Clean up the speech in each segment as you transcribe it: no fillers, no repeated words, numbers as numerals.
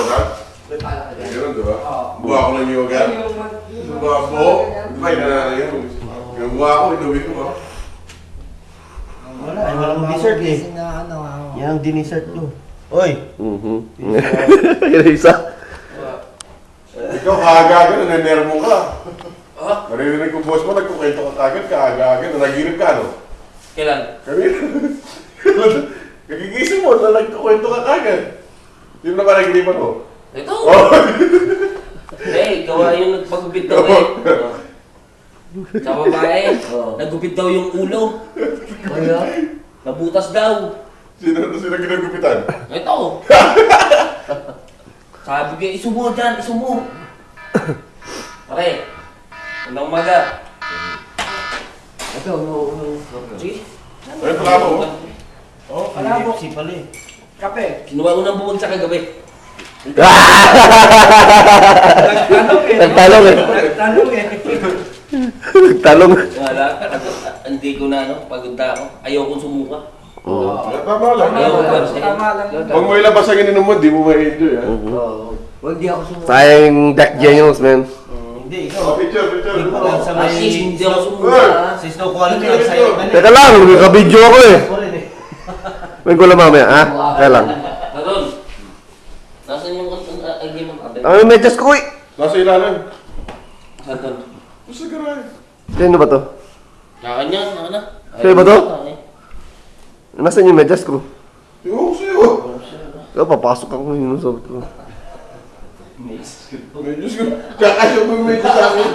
total? Ganun, di ba? Buha ko lang yung agad. Buha ko. Di ba, inanala yun? Yung buha ko, inuwi ko ba? Wala, ay walang dessert eh. Yan ang dinisert ko. Oy! Yan isa. Ikaw, kaagaga, nanenermo ka. Naririnig ko, boss mo, nagkukwento ka kagad, kaagaga, nanaginip ka, no? Kailan? Kanina. Kagigising mo, na nagkukwento ka kagad. Hindi mo na ba naginipan mo? Ito! Oh! Eh, gawa yung nagpagupit daw eh. Sa babae, nagupit daw yung ulo. Kaya, nabutas daw. Sino ginagupitan? Ito! Sabi ko, isumo dyan, isumo. Pare, hanggang umaga. Ito, Sige. Ay, pala mo. Oh, kalabok. Si pala eh. Kape. Kinuha ko ng bubog sa kagabi. Nagtanong eh. Nagtanong eh. Nagtanong eh. Nagtalong. Wala, hindi ko na pagod na ako. Ayaw kong sumuka. Tama lang. Tama lang. Huwag mo ilabas ang ininom mo, di mo ma-enjoy, ha? Huwag di ako sumuha. Sayang Jack Daniels, man. Hindi, Oh, ikaw. picture. Hindi pa lang sa may... Asis, hindi ako sumuka. Si Snow Quality lang sa'yo. Teka lang, nagka-video ako eh. May ko lang mamaya, ha? Kaya lang. Naroon. Nasaan yung game ng kape? Ang medyas ko eh. Nasa ilalim. Saan? Nasa garay. Sino ba to? Nakanya, nakana. Sa'yo ba to? Nasaan yung medyas ko? Ewan ko sa'yo. Ikaw, papasok ako yun sa ko. Medyo ko. Kakasya mo yung medyo sa akin.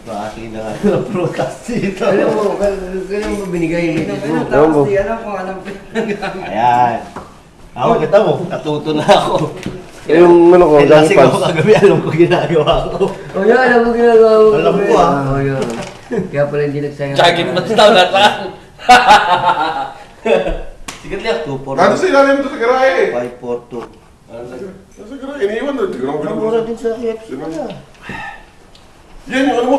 Bakit na nga protest dito? Alam mo, ganyan mo binigay mo. Ewan ko. Tapos di alam kung anong pinagawa. Ayan. Ako, kita mo, katuto na ako. Yung ano ko, Eh, Johnny lasing ako Pans. kagabi, alam ko ginagawa ko. O yan, alam mo ginagawa mo. Alam ko, ah. O yan. Kaya pala hindi nagsayang. Jogging mo daw na lang. Sige lang. 2, 4, Nasa ilalim ito sa garay. 5, 4, 2. Nasa garay. Iniwan na. Hindi ko naman Mura din sa KFC Sino? pala. Yan yung ano mo,